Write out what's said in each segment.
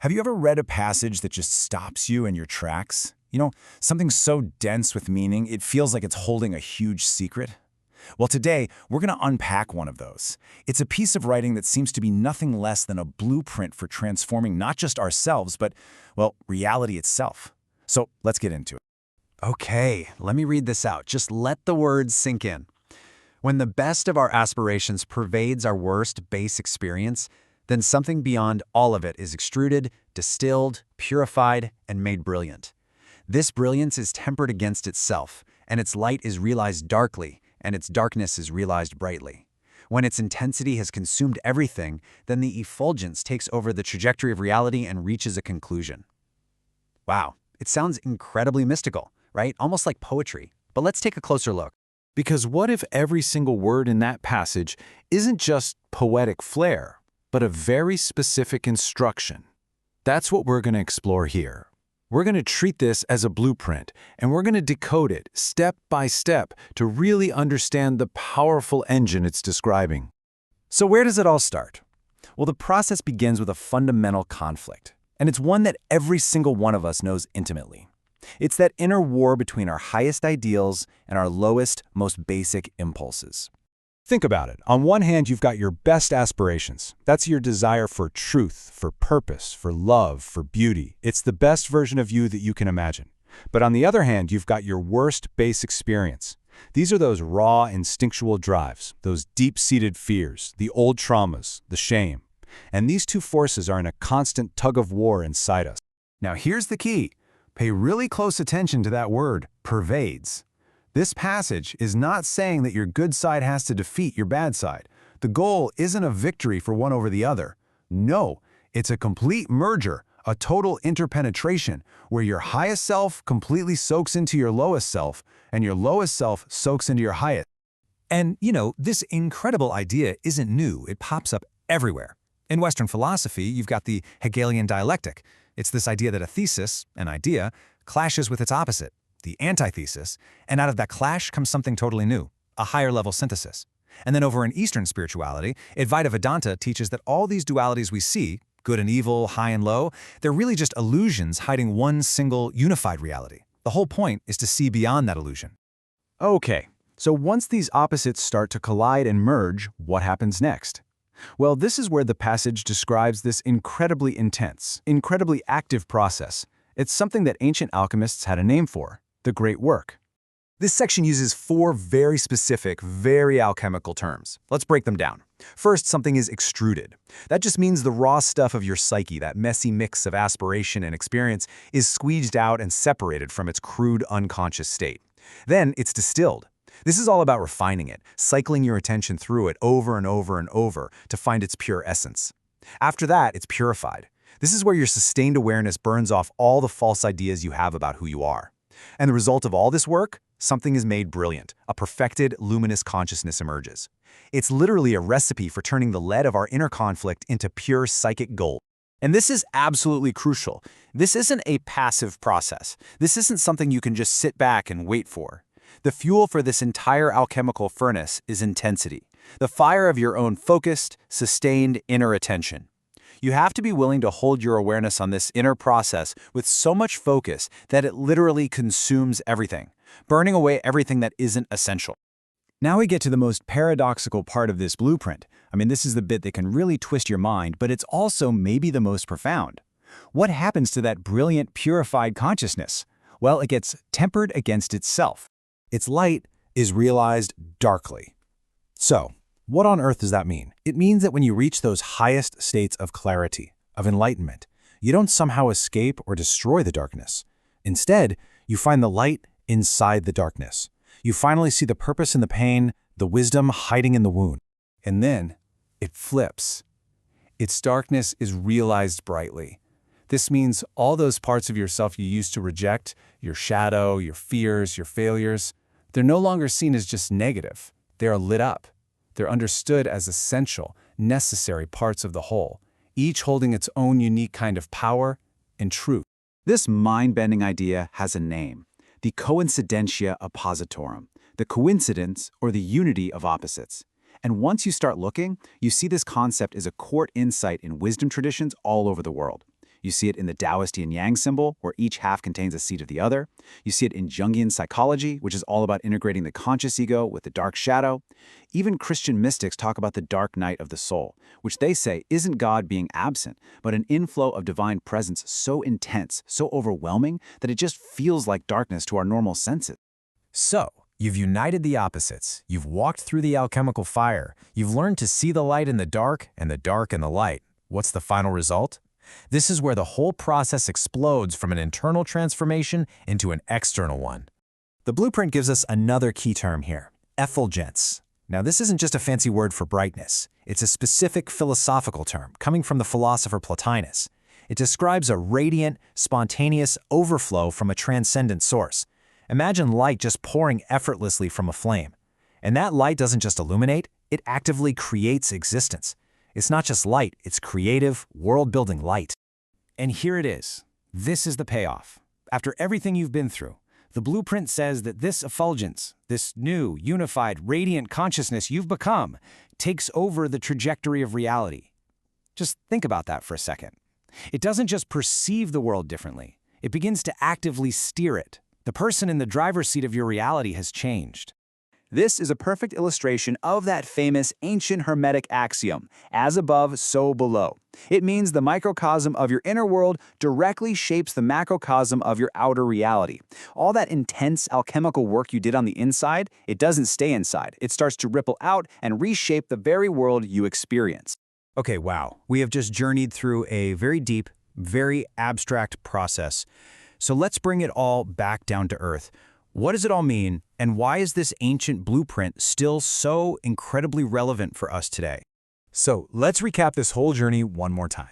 Have you ever read a passage that just stops you in your tracks? Something so dense with meaning, it feels like it's holding a huge secret? Well, today, we're going to unpack one of those. It's a piece of writing that seems to be nothing less than a blueprint for transforming not just ourselves, but, well, reality itself. So let's get into it. Okay, let me read this out. Just let the words sink in. When the best of our aspirations pervades our worst base experience, then something beyond all of it is extruded, distilled, purified, and made brilliant. This brilliance is tempered against itself, and its light is realized darkly, and its darkness is realized brightly. When its intensity has consumed everything, then the effulgence takes over the trajectory of reality and reaches a conclusion. Wow, it sounds incredibly mystical, right? Almost like poetry. But let's take a closer look. Because what if every single word in that passage isn't just poetic flair, but a very specific instruction? That's what we're going to explore here. We're going to treat this as a blueprint, and we're going to decode it step by step to really understand the powerful engine it's describing. So where does it all start? Well, the process begins with a fundamental conflict, and it's one that every single one of us knows intimately. It's that inner war between our highest ideals and our lowest, most basic impulses. Think about it. On one hand, you've got your best aspirations. That's your desire for truth, for purpose, for love, for beauty. It's the best version of you that you can imagine. But on the other hand, you've got your worst base experience. These are those raw, instinctual drives, those deep-seated fears, the old traumas, the shame. And these two forces are in a constant tug-of-war inside us. Now here's the key. Pay really close attention to that word, pervades. This passage is not saying that your good side has to defeat your bad side. The goal isn't a victory for one over the other. No, it's a complete merger, a total interpenetration, where your highest self completely soaks into your lowest self, and your lowest self soaks into your highest. And, this incredible idea isn't new. It pops up everywhere. In Western philosophy, you've got the Hegelian dialectic. It's this idea that a thesis, an idea, clashes with its opposite, the antithesis, and out of that clash comes something totally new, a higher-level synthesis. And then over in Eastern spirituality, Advaita Vedanta teaches that all these dualities we see, good and evil, high and low, they're really just illusions hiding one single unified reality. The whole point is to see beyond that illusion. Okay, so once these opposites start to collide and merge, what happens next? Well, this is where the passage describes this incredibly intense, incredibly active process. It's something that ancient alchemists had a name for, the Great Work. This section uses 4 very specific, very alchemical terms. Let's break them down. First, something is extruded. That just means the raw stuff of your psyche, that messy mix of aspiration and experience, is squeezed out and separated from its crude, unconscious state. Then it's distilled. This is all about refining it, cycling your attention through it over and over and over to find its pure essence. After that, it's purified. This is where your sustained awareness burns off all the false ideas you have about who you are. And the result of all this work? Something is made brilliant. A perfected, luminous consciousness emerges. It's literally a recipe for turning the lead of our inner conflict into pure psychic gold. And this is absolutely crucial. This isn't a passive process. This isn't something you can just sit back and wait for. The fuel for this entire alchemical furnace is intensity, the fire of your own focused, sustained inner attention. You have to be willing to hold your awareness on this inner process with so much focus that it literally consumes everything, burning away everything that isn't essential. Now we get to the most paradoxical part of this blueprint. This is the bit that can really twist your mind, but it's also maybe the most profound. What happens to that brilliant, purified consciousness? Well, it gets tempered against itself. Its light is realized darkly. So, what on earth does that mean? It means that when you reach those highest states of clarity, of enlightenment, you don't somehow escape or destroy the darkness. Instead, you find the light inside the darkness. You finally see the purpose in the pain, the wisdom hiding in the wound. And then, it flips. Its darkness is realized brightly. This means all those parts of yourself you used to reject, your shadow, your fears, your failures, they're no longer seen as just negative. They are lit up. They're understood as essential, necessary parts of the whole, each holding its own unique kind of power and truth. This mind-bending idea has a name, the coincidentia oppositorum, the coincidence or the unity of opposites. And once you start looking, you see this concept as a core insight in wisdom traditions all over the world. You see it in the Taoist yin-yang symbol, where each half contains a seed of the other. You see it in Jungian psychology, which is all about integrating the conscious ego with the dark shadow. Even Christian mystics talk about the dark night of the soul, which they say isn't God being absent, but an inflow of divine presence so intense, so overwhelming, that it just feels like darkness to our normal senses. So, you've united the opposites, you've walked through the alchemical fire, you've learned to see the light in the dark and the dark in the light. What's the final result? This is where the whole process explodes from an internal transformation into an external one. The blueprint gives us another key term here, effulgence. Now, this isn't just a fancy word for brightness. It's a specific philosophical term coming from the philosopher Plotinus. It describes a radiant, spontaneous overflow from a transcendent source. Imagine light just pouring effortlessly from a flame. And that light doesn't just illuminate, it actively creates existence. It's not just light, it's creative, world-building light. And here it is. This is the payoff. After everything you've been through, the blueprint says that this effulgence, this new, unified, radiant consciousness you've become, takes over the trajectory of reality. Just think about that for a second. It doesn't just perceive the world differently, it begins to actively steer it. The person in the driver's seat of your reality has changed. This is a perfect illustration of that famous ancient Hermetic axiom, as above, so below. It means the microcosm of your inner world directly shapes the macrocosm of your outer reality. All that intense alchemical work you did on the inside, it doesn't stay inside. It starts to ripple out and reshape the very world you experience. Okay, wow. We have just journeyed through a very deep, very abstract process. So let's bring it all back down to earth. What does it all mean, and why is this ancient blueprint still so incredibly relevant for us today? So let's recap this whole journey one more time.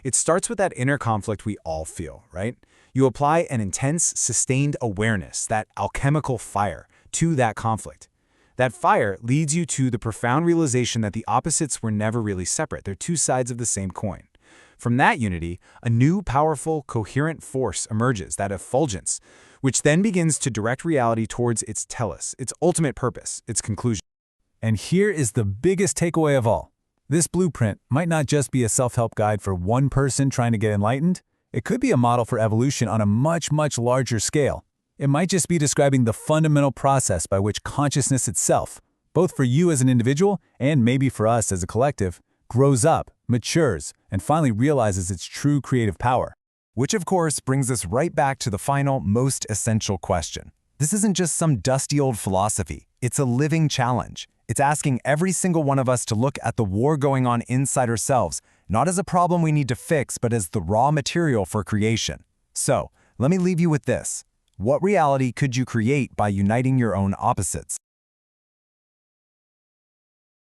It starts with that inner conflict we all feel, right? You apply an intense, sustained awareness, that alchemical fire, to that conflict. That fire leads you to the profound realization that the opposites were never really separate. They're two sides of the same coin. From that unity, a new, powerful, coherent force emerges, that effulgence, which then begins to direct reality towards its telos, its ultimate purpose, its conclusion. And here is the biggest takeaway of all. This blueprint might not just be a self-help guide for one person trying to get enlightened. It could be a model for evolution on a much, much larger scale. It might just be describing the fundamental process by which consciousness itself, both for you as an individual and maybe for us as a collective, grows up, matures, and finally realizes its true creative power. Which, of course, brings us right back to the final, most essential question. This isn't just some dusty old philosophy. It's a living challenge. It's asking every single one of us to look at the war going on inside ourselves, not as a problem we need to fix, but as the raw material for creation. So, let me leave you with this. What reality could you create by uniting your own opposites?